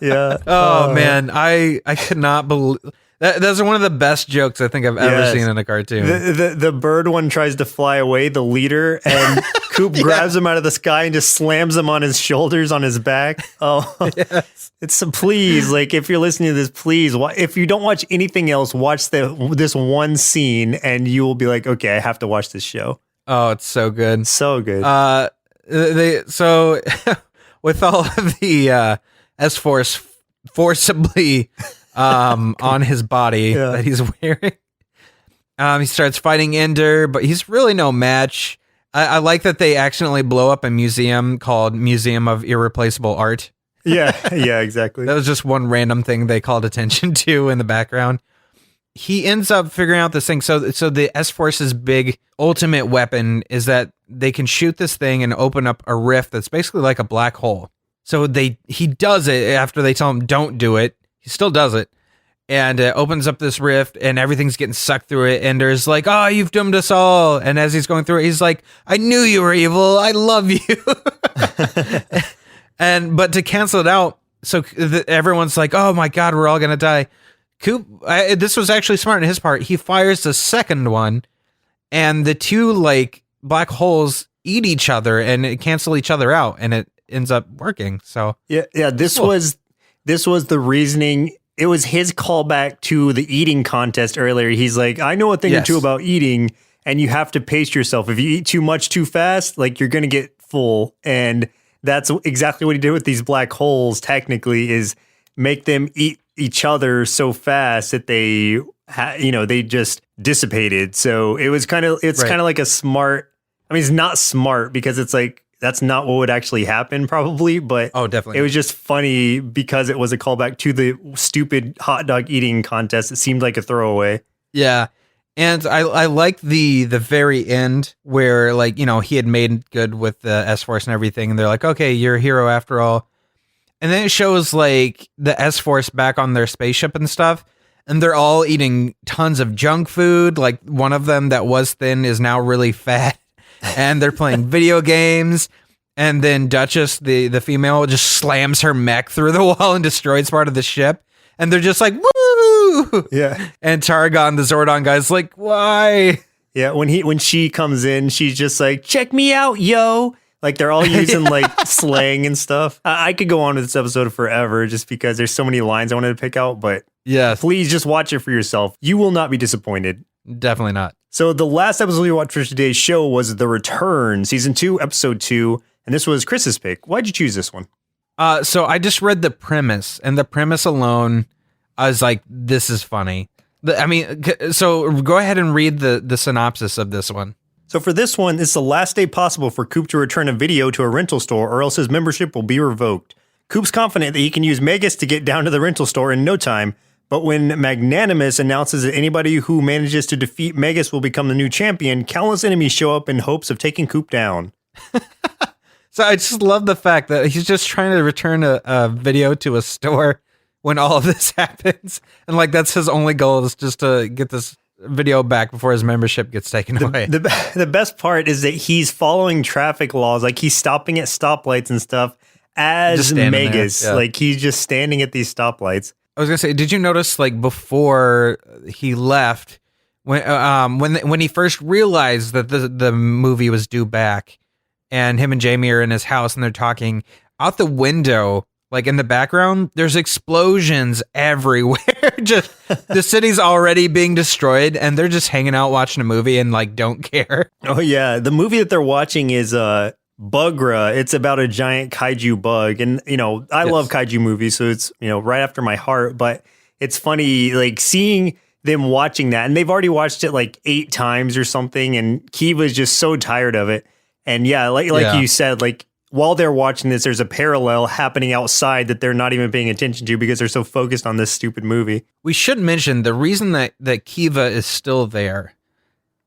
Yeah. Oh man, I could not believe those are one of the best jokes I think I've ever seen in a cartoon. The bird one tries to fly away, the leader, and Coop grabs him out of the sky and just slams him on his shoulders, on his back. Oh, yes. Please, like if you're listening to this, please, if you don't watch anything else, watch this one scene, and you will be like, okay, I have to watch this show. Oh, it's so good, so good. So with all of the S-Force forcibly on his body that he's wearing. He starts fighting Ender, but he's really no match. I like that they accidentally blow up a museum called Museum of Irreplaceable Art. Yeah, exactly. That was just one random thing they called attention to in the background. He ends up figuring out this thing. So the S-Force's big ultimate weapon is that they can shoot this thing and open up a rift that's basically like a black hole. So he does it after they tell him don't do it. He still does it, and it opens up this rift, and everything's getting sucked through it. Ender's like, "Oh, you've doomed us all!" And as he's going through it, he's like, "I knew you were evil. I love you." But to cancel it out, so everyone's like, "Oh my God, we're all gonna die." Coop, this was actually smart on his part. He fires the second one, and the two like black holes eat each other and cancel each other out, and it ends up working. So yeah. This was the reasoning. It was his callback to the eating contest earlier. He's like, I know a thing or two about eating, and you have to pace yourself. If you eat too much too fast, like you're going to get full. And that's exactly what he did with these black holes, technically, is make them eat each other so fast that they just dissipated. So it's kind of like a smart, I mean, it's not smart because it's like, that's not what would actually happen probably, but definitely. It was just funny because it was a callback to the stupid hot dog eating contest. It seemed like a throwaway. Yeah. And I like the very end where like, he had made good with the S-Force and everything. And they're like, okay, you're a hero after all. And then it shows like the S-Force back on their spaceship and stuff. And they're all eating tons of junk food. Like one of them that was thin is now really fat. And they're playing video games, and then Duchess, the female, just slams her mech through the wall and destroys part of the ship. And they're just like, woo! Yeah. And Targon, the Zordon guy's like, why? Yeah, when she comes in, she's just like, check me out, yo! Like, they're all using, like, slang and stuff. I could go on with this episode forever just because there's so many lines I wanted to pick out, but please just watch it for yourself. You will not be disappointed. Definitely not. So the last episode we watched for today's show was The Return, Season 2, Episode 2, and this was Chris's pick. Why'd you choose this one? So I just read the premise, and the premise alone, I was like, this is funny. So go ahead and read the synopsis of this one. So for this one, it's the last day possible for Coop to return a video to a rental store, or else his membership will be revoked. Coop's confident that he can use Megas to get down to the rental store in no time, but when Magnanimous announces that anybody who manages to defeat Megas will become the new champion, countless enemies show up in hopes of taking Coop down. So I just love the fact that he's just trying to return a video to a store when all of this happens. And like, that's his only goal, is just to get this video back before his membership gets taken away. The best part is that he's following traffic laws. Like, he's stopping at stoplights and stuff as Megas. Yeah. Like, he's just standing at these stoplights. I was gonna say, did you notice, like, before he left, when he first realized that the movie was due back, and him and Jamie are in his house and they're talking out the window, like in the background, there's explosions everywhere. Just the city's already being destroyed, and they're just hanging out watching a movie and like don't care. Oh yeah, the movie that they're watching is Bugra. It's about a giant kaiju bug, and I love kaiju movies, so it's right after my heart. But it's funny, like, seeing them watching that, and they've already watched it like 8 times or something, and Kiva's just so tired of it. And yeah, like you said, like, while they're watching this, there's a parallel happening outside that they're not even paying attention to because they're so focused on this stupid movie. We should mention the reason that Kiva is still there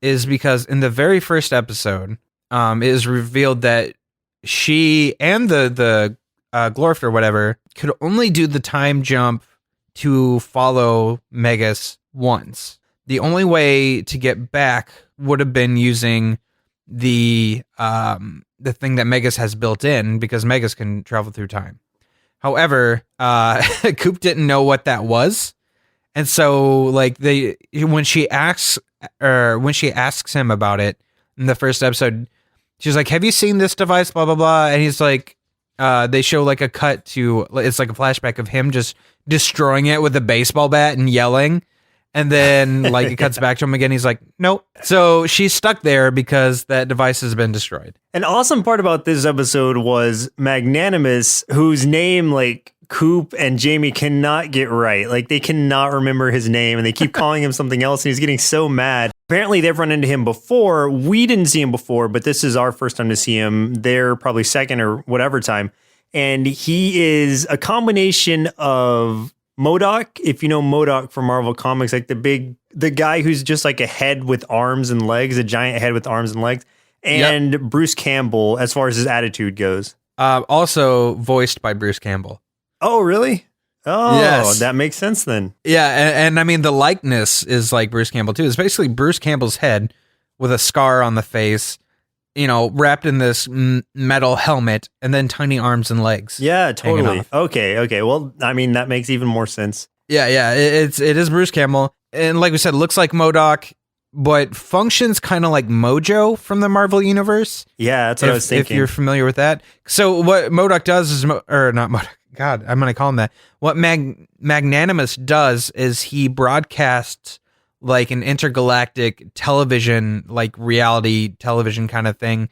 is because in the very first episode, it is revealed that she and the Glorf or whatever could only do the time jump to follow Megas once. The only way to get back would have been using the thing that Megas has built in, because Megas can travel through time. However, Coop didn't know what that was, and so like when she asks him about it in the first episode, she's like, "Have you seen this device?" Blah blah blah, and he's like, they show like a cut to, it's like a flashback of him just destroying it with a baseball bat and yelling. And then like it cuts back to him again. He's like, nope. So she's stuck there because that device has been destroyed. An awesome part about this episode was Magnanimous, whose name like Coop and Jamie cannot get right. Like, they cannot remember his name, and they keep calling him something else, and he's getting so mad. Apparently they've run into him before. We didn't see him before, but this is our first time to see him. They're probably second or whatever time. And he is a combination of MODOK, if you know MODOK from Marvel Comics, like the guy who's just like a head with arms and legs, a giant head with arms and legs, and yep. Bruce Campbell, as far as his attitude goes. Also voiced by Bruce Campbell. Oh, really? Oh, yes. That makes sense then. Yeah, and I mean, the likeness is like Bruce Campbell too. It's basically Bruce Campbell's head with a scar on the face, wrapped in this metal helmet, and then tiny arms and legs. Yeah, totally. Okay. Well, I mean, that makes even more sense. Yeah. It is Bruce Campbell, and like we said, looks like MODOK, but functions kind of like Mojo from the Marvel universe. Yeah, that's what I was thinking. If you're familiar with that. So what MODOK does is, or not MODOK. God, I'm gonna call him that. What Magnanimous does is he broadcasts like an intergalactic television, like reality television kind of thing,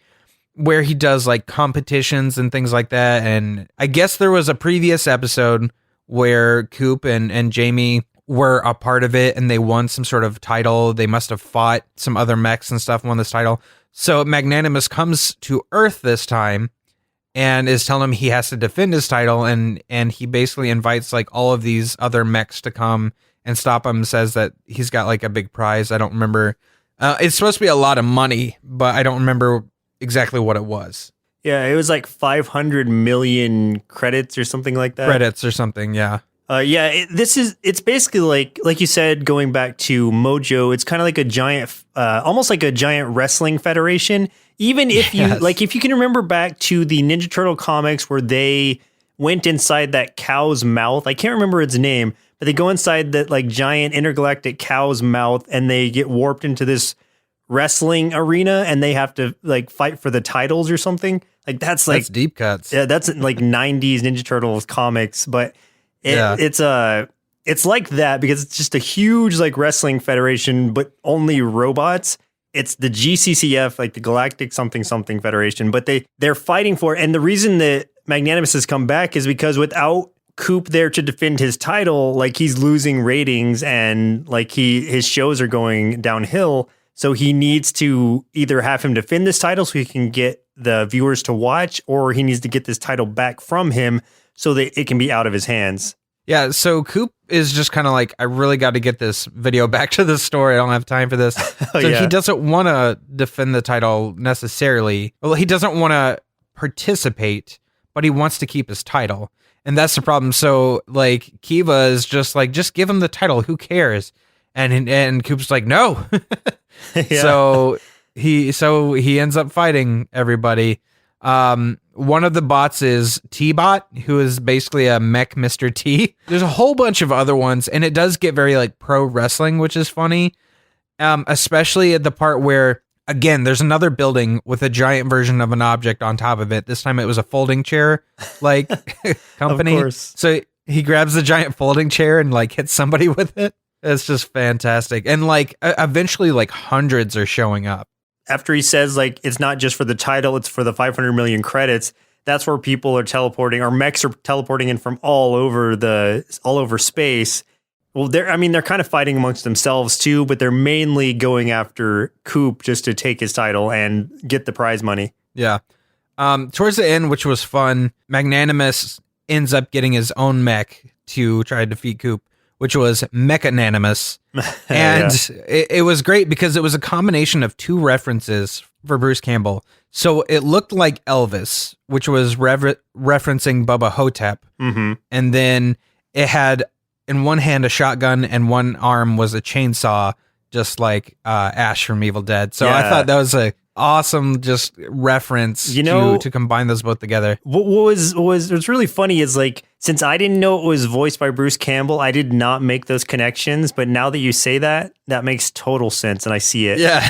where he does like competitions and things like that. And I guess there was a previous episode where Coop and Jamie were a part of it, and they won some sort of title. They must have fought some other mechs and stuff, won this title. So Magnanimous comes to Earth this time and is telling him he has to defend his title, and he basically invites like all of these other mechs to come and stop him, says that he's got like a big prize. I don't remember. It's supposed to be a lot of money, but I don't remember exactly what it was. Yeah, it was like 500 million credits or something like that. Credits or something, yeah. It's basically like you said, going back to Mojo, it's kind of like a giant, almost like a giant wrestling federation. Even if if you can remember back to the Ninja Turtle comics where they went inside that cow's mouth. I can't remember its name, but they go inside that like giant intergalactic cow's mouth, and they get warped into this wrestling arena, and they have to like fight for the titles or something. Like that's deep cuts. Yeah, that's like 90s Ninja Turtles comics, but it's like that because it's just a huge like wrestling federation, but only robots. It's the GCCF, like the Galactic something Federation, but they're fighting for it. And the reason that Magnanimous has come back is because without Coop there to defend his title, like he's losing ratings and like his shows are going downhill. So he needs to either have him defend this title so he can get the viewers to watch, or he needs to get this title back from him so that it can be out of his hands. Yeah, so Coop is just kind of like, I really got to get this video back to the store. I don't have time for this. So he doesn't want to defend the title necessarily. Well, he doesn't want to participate, but he wants to keep his title. And that's the problem. So like Kiva is just like, just give him the title. Who cares? And Coop's like, no. So he ends up fighting everybody. One of the bots is T-Bot, who is basically a mech Mr. T. There's a whole bunch of other ones, and it does get very like pro wrestling, which is funny. Especially at the part where, again, there's another building with a giant version of an object on top of it. This time it was a folding chair, like company. Of course. So he grabs the giant folding chair and like hits somebody with it. It's just fantastic. And like eventually like hundreds are showing up. After he says like it's not just for the title, it's for the 500 million credits. That's where people are teleporting, or mechs are teleporting in from all over space. Well, they're kind of fighting amongst themselves too, but they're mainly going after Coop just to take his title and get the prize money. Yeah. Towards the end, which was fun, Magnanimous ends up getting his own mech to try to defeat Coop, which was Mechananimous. And it was great because it was a combination of two references for Bruce Campbell. So it looked like Elvis, which was referencing Bubba Hotep. Mm-hmm. And then it had in one hand a shotgun and one arm was a chainsaw, just like Ash from Evil Dead. So I thought that was a awesome just reference to combine those both together. What's really funny is like, since I didn't know it was voiced by Bruce Campbell, I did not make those connections, but now that you say that makes total sense and I see it. Yeah.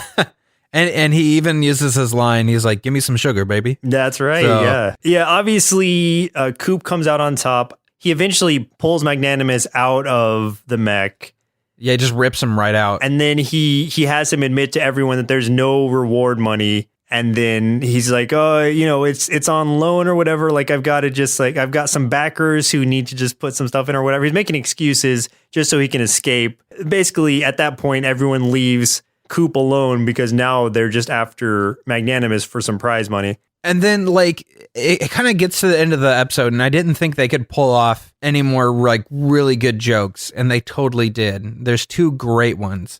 And he even uses his line, he's like, give me some sugar, baby. That's right. Yeah, obviously Coop comes out on top. He eventually pulls Magnanimous out of the mech. Yeah, he just rips him right out. And then he has him admit to everyone that there's no reward money. And then he's like, oh, it's on loan or whatever. Like, I've got some backers who need to just put some stuff in or whatever. He's making excuses just so he can escape. Basically, at that point, everyone leaves Coop alone because now they're just after Magnanimous for some prize money. And then, like, it kind of gets to the end of the episode, and I didn't think they could pull off any more, like, really good jokes, and they totally did. There's two great ones.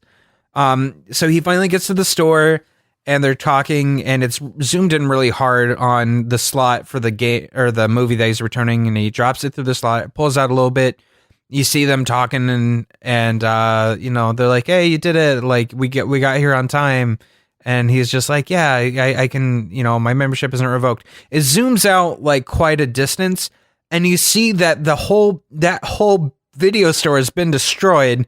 So he finally gets to the store, and they're talking, and it's zoomed in really hard on the slot for the game or the movie that he's returning, and he drops it through the slot, pulls out a little bit. You see them talking, and they're like, "Hey, you did it! Like, we got here on time." And he's just like, yeah, I can, my membership isn't revoked. It zooms out like quite a distance, and you see that that whole video store has been destroyed,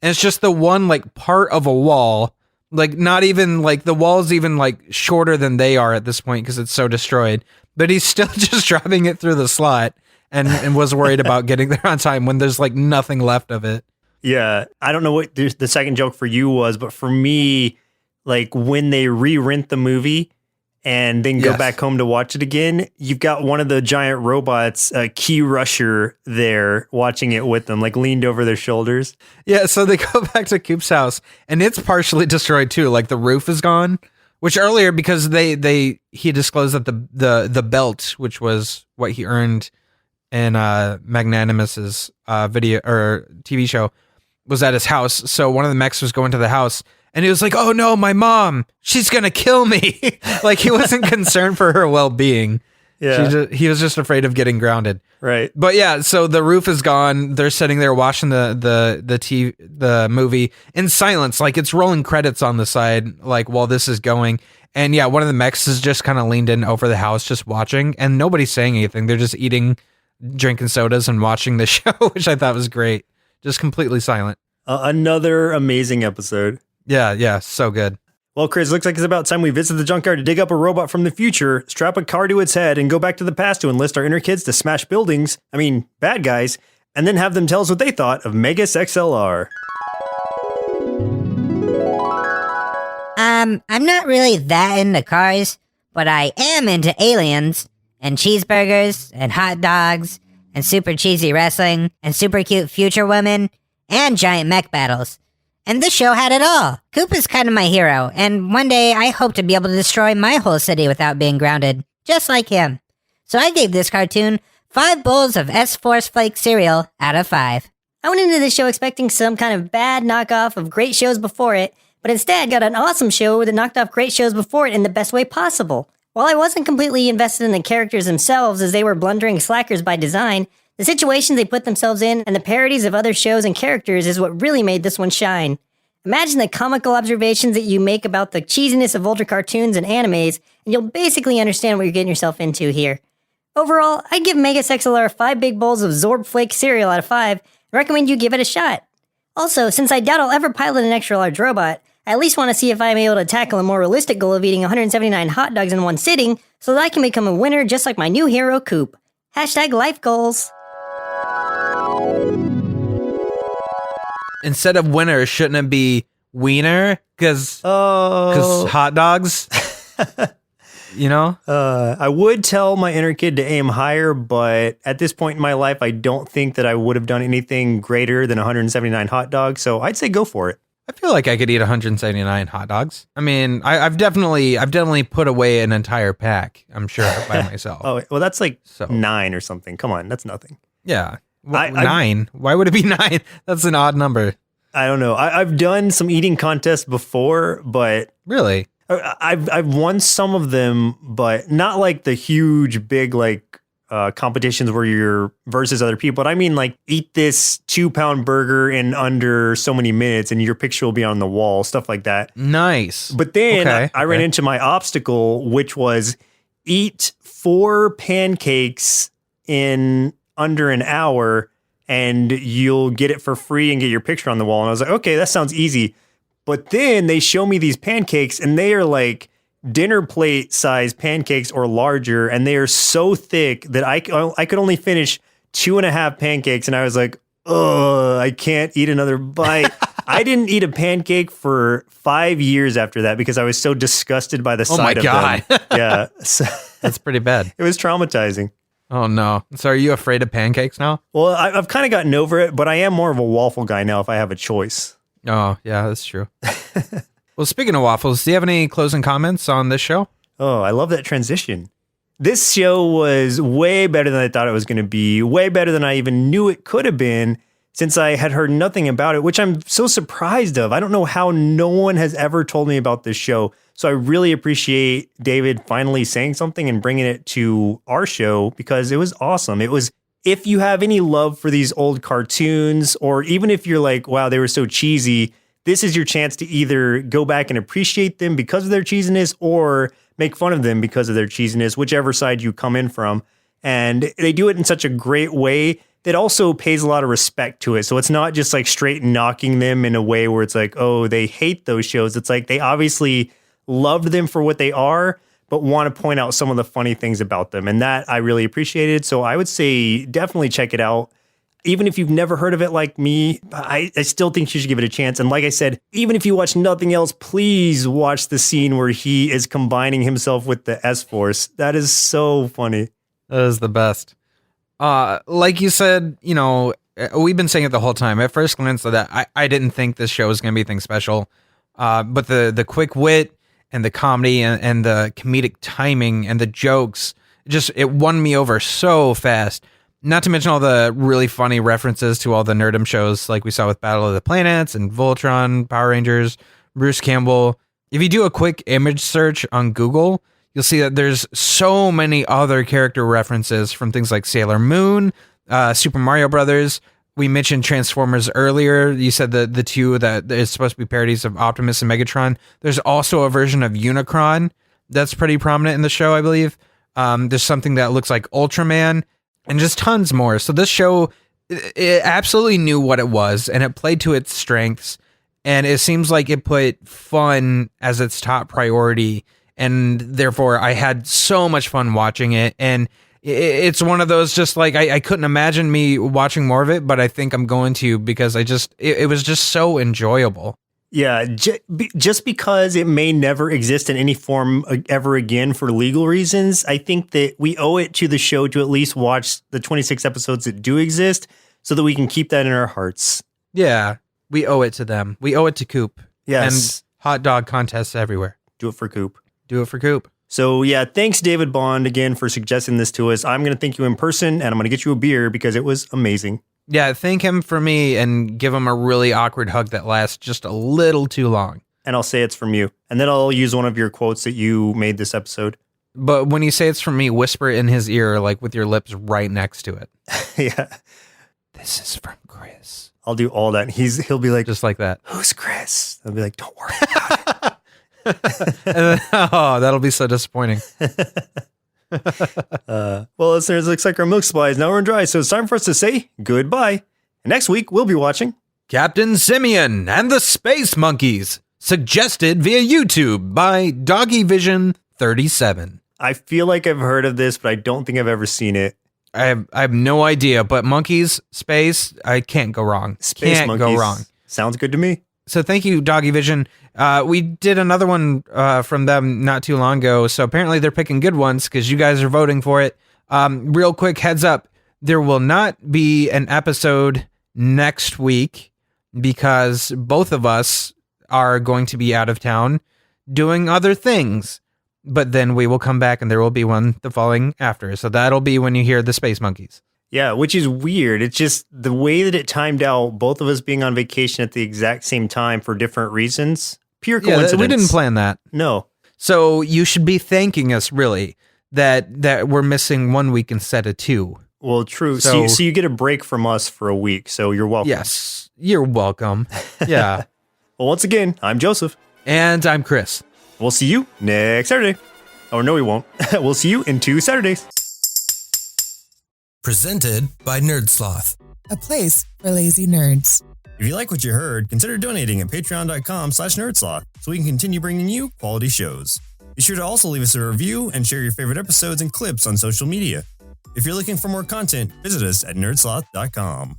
and it's just the one like part of a wall, like not even like the wall's even like shorter than they are at this point because it's so destroyed. But he's still just dropping it through the slot and was worried about getting there on time when there's like nothing left of it. Yeah, I don't know what the second joke for you was, but for me, like when they re-rent the movie and then go back home to watch it again, you've got one of the giant robots, Key Rusher, there watching it with them, like leaned over their shoulders. Yeah, so they go back to Coop's house and it's partially destroyed too. Like the roof is gone, which earlier, because he disclosed that the belt, which was what he earned in Magnanimous's video or TV show, was at his house. So one of the mechs was going to the house. And he was like, oh no, my mom, she's going to kill me. Like he wasn't concerned for her well-being. Yeah. He was just afraid of getting grounded. Right. But yeah, so the roof is gone. They're sitting there watching the movie in silence. Like it's rolling credits on the side, like while this is going. And yeah, one of the mechs is just kind of leaned in over the house, just watching, and nobody's saying anything. They're just eating, drinking sodas and watching the show, which I thought was great. Just completely silent. Another amazing episode. Yeah, so good. Well, Chris, looks like it's about time we visit the junkyard to dig up a robot from the future, strap a car to its head, and go back to the past to enlist our inner kids to smash buildings, bad guys, and then have them tell us what they thought of Megas XLR. I'm not really that into cars, but I am into aliens, and cheeseburgers, and hot dogs, and super cheesy wrestling, and super cute future women, and giant mech battles. And this show had it all. Coop is kind of my hero, and one day I hope to be able to destroy my whole city without being grounded, just like him. So I gave this cartoon 5 bowls of S-Force Flake cereal out of 5. I went into this show expecting some kind of bad knockoff of great shows before it, but instead got an awesome show that knocked off great shows before it in the best way possible. While I wasn't completely invested in the characters themselves as they were blundering slackers by design, the situations they put themselves in and the parodies of other shows and characters is what really made this one shine. Imagine the comical observations that you make about the cheesiness of older cartoons and animes, and you'll basically understand what you're getting yourself into here. Overall, I'd give Megas XLR 5 big bowls of Zorb Flake cereal out of 5 and recommend you give it a shot. Also, since I doubt I'll ever pilot an extra large robot, I at least want to see if I'm able to tackle a more realistic goal of eating 179 hot dogs in one sitting so that I can become a winner just like my new hero Coop. Hashtag life goals. Instead of winner, shouldn't it be wiener? Because hot dogs, you know? I would tell my inner kid to aim higher, but at this point in my life, I don't think that I would have done anything greater than 179 hot dogs. So I'd say go for it. I feel like I could eat 179 hot dogs. I mean, I've definitely put away an entire pack, I'm sure, by myself. Oh, well, that's like 9 or something. Come on, that's nothing. Yeah. 9? Why would it be 9? That's an odd number. I don't know. I've done some eating contests before, but really, I've won some of them, but not like the huge, big competitions where you're versus other people. But I mean, like, eat this 2-pound burger in under so many minutes, and your picture will be on the wall, stuff like that. Nice. But then I ran into my obstacle, which was eat 4 pancakes in under an hour and you'll get it for free and get your picture on the wall. And I was like, okay, that sounds easy. But then they show me these pancakes and they are like dinner plate size pancakes or larger. And they are so thick that I could only finish 2.5 pancakes. And I was like, oh, I can't eat another bite. I didn't eat a pancake for 5 years after that because I was so disgusted by the sight of them. Oh my God. Yeah. So, that's pretty bad. It was traumatizing. Oh, no. So are you afraid of pancakes now? Well, I've kind of gotten over it, but I am more of a waffle guy now if I have a choice. Oh, yeah, that's true. Well, speaking of waffles, do you have any closing comments on this show? Oh, I love that transition. This show was way better than I thought it was going to be, way better than I even knew it could have been, since I had heard nothing about it, which I'm so surprised of. I don't know how no one has ever told me about this show. So I really appreciate David finally saying something and bringing it to our show because it was awesome. It was, if you have any love for these old cartoons, or even if you're like, wow, they were so cheesy, this is your chance to either go back and appreciate them because of their cheesiness or make fun of them because of their cheesiness, whichever side you come in from. And they do it in such a great way that also pays a lot of respect to it. So it's not just like straight knocking them in a way where it's like, oh, they hate those shows. It's like they obviously loved them for what they are, but want to point out some of the funny things about them. And that I really appreciated. So I would say definitely check it out. Even if you've never heard of it like me, I still think you should give it a chance. And like I said, even if you watch nothing else, please watch the scene where he is combining himself with the S-Force. That is so funny. That is the best. Like you said, you know, we've been saying it the whole time. At first glance of that, I didn't think this show was going to be anything special. But the quick wit and the comedy and the comedic timing and the jokes, it won me over so fast. Not to mention all the really funny references to all the nerdum shows like we saw with Battle of the Planets and Voltron, Power Rangers, Bruce Campbell. If you do a quick image search on Google, you'll see that there's so many other character references from things like Sailor Moon, Super Mario Brothers. We mentioned Transformers earlier. You said the two that is supposed to be parodies of Optimus and Megatron. There's also a version of Unicron that's pretty prominent in the show, I believe. There's something that looks like Ultraman and just tons more. So this show, it absolutely knew what it was and it played to its strengths. And it seems like it put fun as its top priority. And therefore, I had so much fun watching it. And it's one of those just like, I couldn't imagine me watching more of it, but I think I'm going to because it was just so enjoyable. Yeah, just because it may never exist in any form ever again for legal reasons, I think that we owe it to the show to at least watch the 26 episodes that do exist so that we can keep that in our hearts. Yeah, we owe it to them. We owe it to Coop. Yes. And hot dog contests everywhere. Do it for Coop. Do it for Coop. So yeah, thanks David Bond again for suggesting this to us. I'm going to thank you in person and I'm going to get you a beer because it was amazing. Yeah, thank him for me and give him a really awkward hug that lasts just a little too long. And I'll say it's from you. And then I'll use one of your quotes that you made this episode. But when you say it's from me, whisper in his ear, like with your lips right next to it. Yeah. This is from Chris. I'll do all that. He'll be like, just like that. Who's Chris? I'll be like, don't worry about it. Then, oh, that'll be so disappointing. Well, listeners, it looks like our milk supply is now run dry, so it's time for us to say goodbye. And next week, we'll be watching Captain Simeon and the Space Monkeys, suggested via YouTube by DoggyVision37. I feel like I've heard of this, but I don't think I've ever seen it. I have no idea, but monkeys, space, I can't go wrong. Space can't monkeys. go wrong. Sounds good to me. So thank you, Doggy Vision. We did another one from them not too long ago, so apparently they're picking good ones because you guys are voting for it. Real quick heads up, there will not be an episode next week because both of us are going to be out of town doing other things. But then we will come back and there will be one the following after. So that'll be when you hear the Space Monkeys. Yeah, which is weird. It's just the way that it timed out, both of us being on vacation at the exact same time for different reasons. Pure coincidence. Yeah, we didn't plan that. No. So you should be thanking us, really, that we're missing 1 week instead of 2. Well, true. So you get a break from us for a week, so you're welcome. Yes, you're welcome. Yeah. Well, once again, I'm Joseph. And I'm Chris. We'll see you next Saturday. Oh, no, we won't. We'll see you in 2 Saturdays. Presented by Nerdsloth. A place for lazy nerds. If you like what you heard, consider donating at patreon.com/nerdsloth so we can continue bringing you quality shows. Be sure to also leave us a review and share your favorite episodes and clips on social media. If you're looking for more content, visit us at nerdsloth.com.